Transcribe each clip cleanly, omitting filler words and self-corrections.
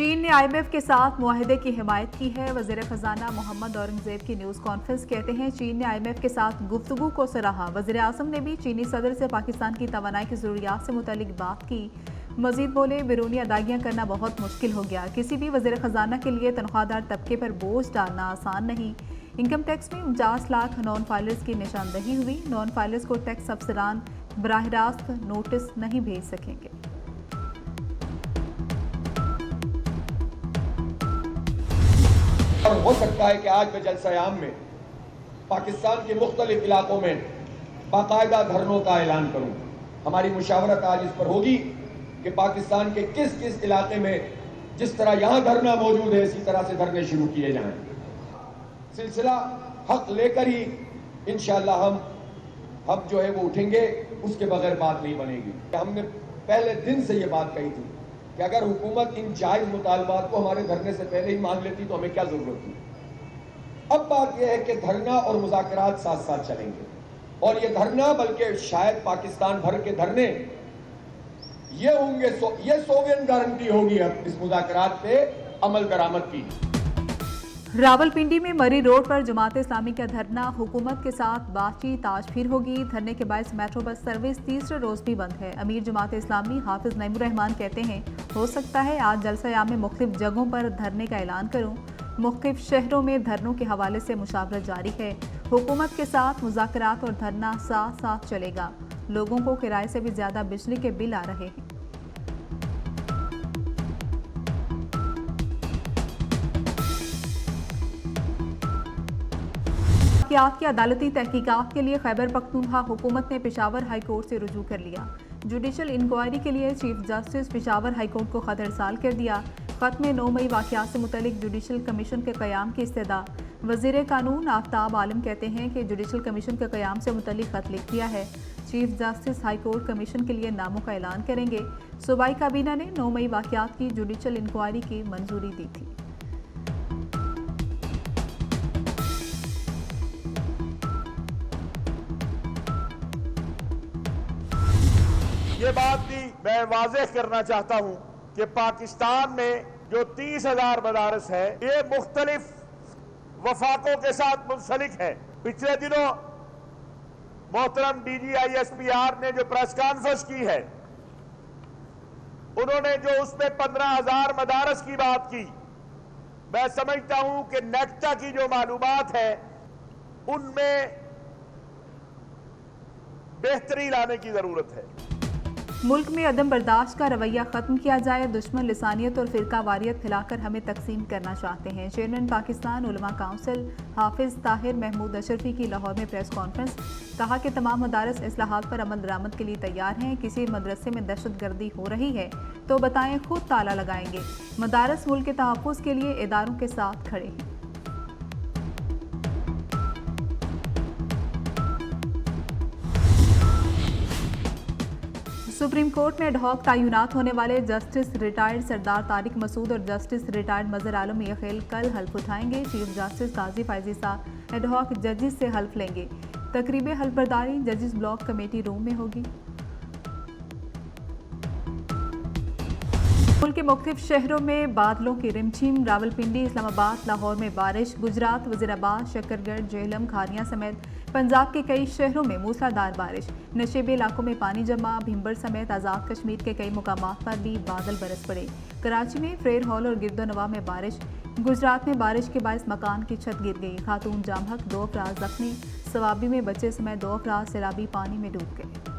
चीन ने IMF के साथ मुआहदे की हिमायत की है। वज़ीर ख़जाना मोहम्मद औरंगज़ेब की न्यूज़ कॉन्फ्रेंस कहते हैं चीन ने IMF के साथ गुफ्तगू को सराहा। वज़ीर आज़म ने भी चीनी सदर से पाकिस्तान की तवानाई की ज़रूरियात से मुतल्लिक बात की। मज़ीद बोले, बैरूनी अदायगियाँ करना बहुत मुश्किल हो गया। किसी भी वज़ीर ख़जाना के लिए तनख्वाहदार तबके पर बोझ डालना आसान नहीं। इनकम टैक्स में 49 लाख नॉन फाइलर्स की निशानदही हुई। नॉन फाइलर्स को टैक्स अफसरान बराह रास्त नोटिस नहीं भेज सकेंगे। और हो सकता है कि आज मैं जलसा-ए-आम में पाकिस्तान के मुख्तलिफ इलाकों में बाकायदा धरनों का ऐलान करूं। हमारी मुशावरत आज इस पर होगी कि पाकिस्तान के किस किस इलाके में जिस तरह यहां धरना मौजूद है इसी तरह से धरने शुरू किए जाएं। सिलसिला हक लेकर ही इंशाअल्लाह हम जो है वो उठेंगे, उसके बगैर बात नहीं बनेगी। हमने पहले दिन से ये बात कही थी कि अगर हुकूमत इन जायज मुतालबात को हमारे धरने से पहले ही मान लेती तो हमें क्या जरूरत थी। अब बात यह है कि धरना और मुज़ाकरात साथ साथ चलेंगे, और ये धरना बल्कि शायद पाकिस्तान भर के धरने ये होंगे, ये सोवियन गारंटी होगी अब इस मुज़ाकरात पे अमल दरामद की। रावलपिंडी में मरी रोड पर जमात इस्लामी का धरना, हुकूमत के साथ बातचीत आज फिर होगी। धरने के बायस मेट्रो बस सर्विस तीसरे रोज भी बंद है। अमीर जमात इस्लामी हाफिज नईमुर रहमान कहते हैं हो सकता है आज जलसा-ए-आम में मुख्तलिफ जगहों पर धरने का ऐलान करूं। मुख्तलिफ शहरों में धरनों के हवाले से मुशावरत जारी है। हुकूमत के साथ मुज़ाकरात और धरना साथ साथ चलेगा। लोगों को किराए से भी ज्यादा बिजली के बिल आ रहे हैं। की अदालती तहकीकात के लिए खैबर पख्तूनख्वा हुकूमत ने पेशावर हाई कोर्ट से रुजू कर लिया। जुडिशल इंक्वायरी के लिए chief justice Peshawar high court को खत इरसाल कर दिया। खत में 9 मई वाक़यात से मुतल्लिक जुडिशल कमीशन के क़याम की इस्तदा। वज़ीर कानून आफ्ताब आलम कहते हैं कि जुडिशल कमीशन के क़याम से मुतल्लिक खत लिख दिया है। Chief justice high court commission के लिए नामों का ऐलान करेंगे। सूबाई काबीना ने 9 मई वाक़यात की जुडिशल इंक्वायरी की मंजूरी दी थी। ये बात भी मैं वाज़ेह करना चाहता हूं कि पाकिस्तान में जो 30,000 मदारस है ये मुख्तलिफ वफाकों के साथ मुंसलिक है। पिछले दिनों मोहतरम DGISPR ने जो प्रेस कॉन्फ्रेंस की है उन्होंने जो उसमें 15,000 मदारस की बात की, मैं समझता हूं कि नेक्टा की जो मालूमात है उनमें बेहतरी लाने की जरूरत है। मुल्क में अदम बर्दाश्त का रवैया खत्म किया जाए। दुश्मन लिसानियत और फिरका वारियत फैलाकर हमें तकसीम करना चाहते हैं। चेयरमैन पाकिस्तान उलमा काउंसिल हाफिज ताहिर महमूद अशरफी की लाहौर में प्रेस कॉन्फ्रेंस। कहा कि तमाम मदारस इस्लाहात पर अमल दरामद के लिए तैयार हैं। किसी मदरसे में दहशत गर्दी हो रही है तो बताएं, खुद ताला लगाएंगे। मदारस मुल्क के तहफ़्फ़ुज़ के लिए इदारों के साथ खड़े हैं। सुप्रीम कोर्ट में एडहॉक तयनात होने वाले जस्टिस रिटायर्ड सरदार तारिक मसूद और जस्टिस रिटायर्ड मजहर आलम यखेल कल हल्फ उठाएंगे। चीफ जस्टिस काजी फैजी साहब एडहॉक जजेस से हल्फ लेंगे। तकरीब हल्फ बर्दारी जजेस ब्लॉक कमेटी रूम में होगी। मुल्क के मुख्तलिफ शहरों में बादलों की रिमझिम। रावलपिंडी, इस्लामाबाद, लाहौर में बारिश। गुजरात, वजीराबाद, शकरगढ़, जेहलम, खानिया समेत पंजाब के कई शहरों में मूसलाधार बारिश। नशेबी इलाकों में पानी जमा। भिम्बर समेत आज़ाद कश्मीर के कई मुकामात पर भी बादल बरस पड़े। कराची में फ्रेर हॉल और गिरदोनवा में बारिश। गुजरात में बारिश के बायस मकान की छत गिर गई। खातून जाम हक, 2 अफराद जख्मी। सवाबी में बच्चे समेत 2 अफराद सैलाबी पानी में डूब गए।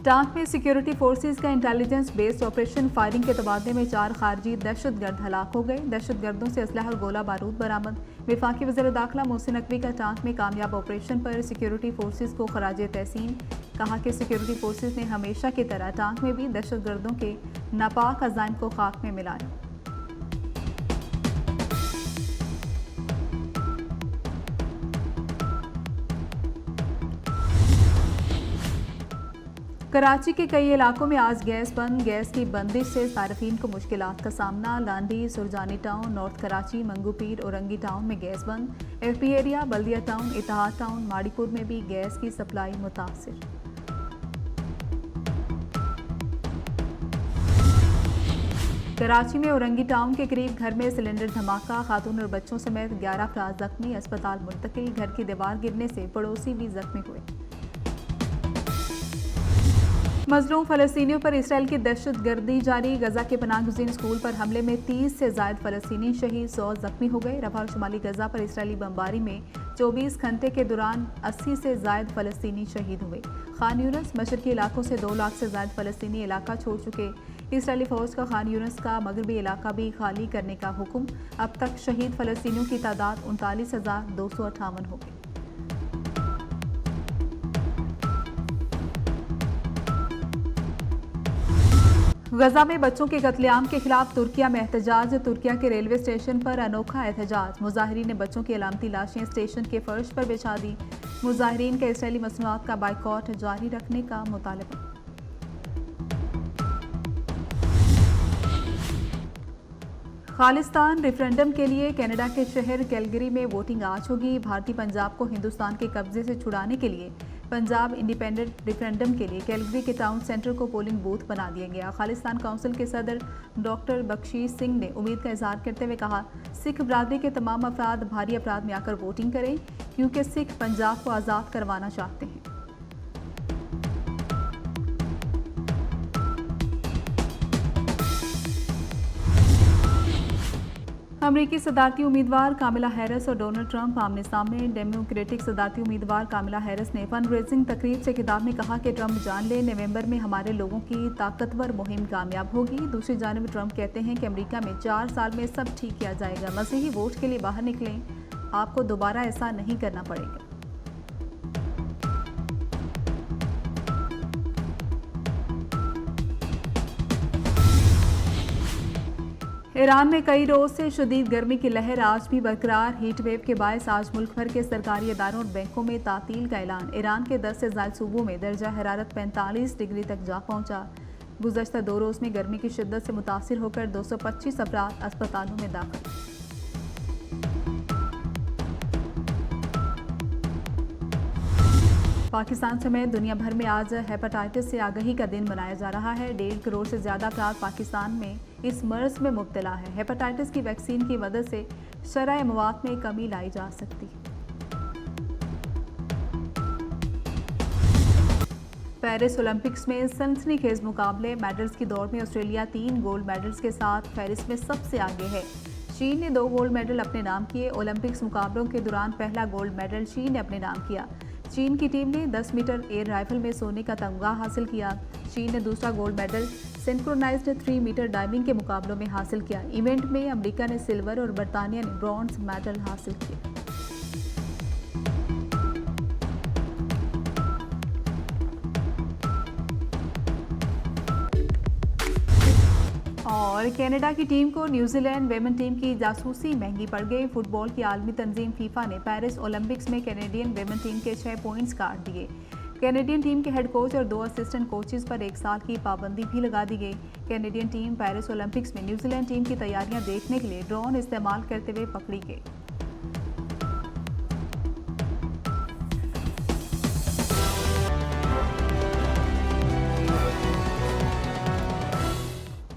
टांक में सिक्योरिटी फोर्सेस का इंटेलिजेंस बेस्ड ऑपरेशन फायरिंग के तबादले में 4 खारजी दहशतगर्द हलाक हो गए। दहशतगर्दों से असलहा और गोला बारूद बरामद। वफाकी वज़ीर दाखिला मोहसिन नकवी का टांक में कामयाब ऑपरेशन पर सिक्योरिटी फोर्सेस को खराज तहसीन। कहा कि सिक्योरिटी फोर्सेस ने हमेशा की तरह टांक में भी दहशतगर्दों के नापाक अज़ाइम को खाक में मिलाया। कराची के कई इलाकों में आज गैस बंद। गैस की बंदिश से सार्फिन को मुश्किलात का सामना। Landhi, Surjani town, north Karachi, Manghopir, Orangi town में गैस बंद। FB area, Baldia town, Ittehad town, Maripur में भी गैस की सप्लाई मुतासिर। कराची में औरंगी टाउन के करीब घर में सिलेंडर धमाका। खातून और बच्चों समेत 11 अफराद जख्मी, अस्पताल मुंतकिल। घर की दीवार गिरने से पड़ोसी भी जख्मी हुए। मजलूम फ़लस्तीनियों पर इसराइल की दहशतगर्दी जारी। गजा के पनाह गुज़ीन स्कूल पर हमले में 30 से ज़ायद फ़लस्तीनी शहीद, 100 जख्मी हो गए। रफ़ा और शुमाली गजा पर इसराइली बमबारी में 24 घंटे के दौरान 80 से ज़ायद फ़लस्तीनी शहीद हुए। खान यूनिस, मशरकी इलाकों से 2 लाख से ज़ायद फ़लस्तीनी इलाका छोड़ चुके। इसराइली फ़ौज का खान यूनिस का मगरबी इलाका भी खाली करने का हुक्म। अब तक शहीद फ़लस्तीनियों की तादाद 39,258 हो गई। गजा में बच्चों के कत्लेआम के खिलाफ तुर्किया में एहतजाज। तुर्किया के रेलवे स्टेशन पर अनोखा एहतजाज। मुजाहिरीन ने बच्चों की अलामती लाशें स्टेशन के फर्श पर बिछा दी। मुजाहिरीन का इसराइली मसनूआत का बाइकॉट जारी रखने का मुतालबा। खालिस्तान रेफरेंडम के लिए कनाडा के शहर कैलगरी में वोटिंग आज होगी। भारतीय पंजाब को हिंदुस्तान के कब्जे से छुड़ाने के लिए पंजाब इंडिपेंडेंट रेफरेंडम के लिए कैलगरी के टाउन सेंटर को पोलिंग बूथ बना दिया गया। खालिस्तान काउंसिल के सदर डॉक्टर बख्शीश सिंह ने उम्मीद का इजहार करते हुए कहा, सिख बरादरी के तमाम अफराद भारी अफराद में आकर वोटिंग करें, क्योंकि सिख पंजाब को आज़ाद करवाना चाहते हैं। अमेरिकी सदारती उम्मीदवार कामिला हैरिस और डोनाल्ड ट्रंप आमने सामने। डेमोक्रेटिक सदारती उम्मीदवार कामिला हैरिस ने फंड रेजिंग तकरीब से खिताब में कहा कि ट्रंप जान ले, नवंबर में हमारे लोगों की ताकतवर मुहिम कामयाब होगी। दूसरी जानब ट्रंप कहते हैं कि अमेरिका में 4 साल में सब ठीक किया जाएगा। मसीही वोट के लिए बाहर निकलें, आपको दोबारा ऐसा नहीं करना पड़ेगा। ईरान में कई रोज से शदीद गर्मी की लहर आज भी बरकरार। हीट वेव के बायस आज मुल्क भर के सरकारी इदारों और बैंकों में तातील का ऐलान। ईरान के 10 से ज़ायद सूबों में दर्जा हरारत 45 डिग्री तक जा पहुंचा। गुज़श्ता 2 रोज़ में गर्मी की शिद्दत से मुतासिर होकर 225 अफराद अस्पतालों में दाखिल। पाकिस्तान समेत दुनिया भर में आज हेपेटाइटिस से आगाही का दिन मनाया जा रहा है। 1.5 करोड़ से ज़्यादा अफराद पाकिस्तान में इस मर्ज में मुब्तला है। हेपेटाइटिस की वैक्सीन की मदद से शरह मवात में कमी लाई जा सकती है। पेरिस ओलंपिक्स में सनसनीखेज मुकाबले। मेडल्स की दौड़ में ऑस्ट्रेलिया 3 गोल्ड मेडल्स के साथ फहरिस्त में सबसे आगे है। चीन ने 2 गोल्ड मेडल अपने नाम किए। ओलंपिक्स मुकाबलों के दौरान पहला गोल्ड मेडल चीन ने अपने नाम किया। चीन की टीम ने 10 मीटर एयर राइफल में सोने का तमगा हासिल किया। चीन ने दूसरा gold medal synchronized 3 meter diving के मुकाबलों में हासिल किया। इवेंट में अमेरिका ने सिल्वर और बरतानिया ने ब्रॉन्ज मेडल हासिल किया। और कनाडा की टीम को न्यूजीलैंड वेमेन टीम की जासूसी महंगी पड़ गई। फुटबॉल की आलमी तंजीम फीफा ने पेरिस ओलंपिक्स में कैनेडियन वेमेन टीम के 6 पॉइंट्स काट दिए। कैनेडियन टीम के हेड कोच और 2 असिस्टेंट कोचेस पर 1 साल की पाबंदी भी लगा दी गई। कैनेडियन टीम पेरिस ओलंपिक्स में न्यूजीलैंड टीम की तैयारियां देखने के लिए ड्रोन इस्तेमाल करते हुए पकड़ी गई।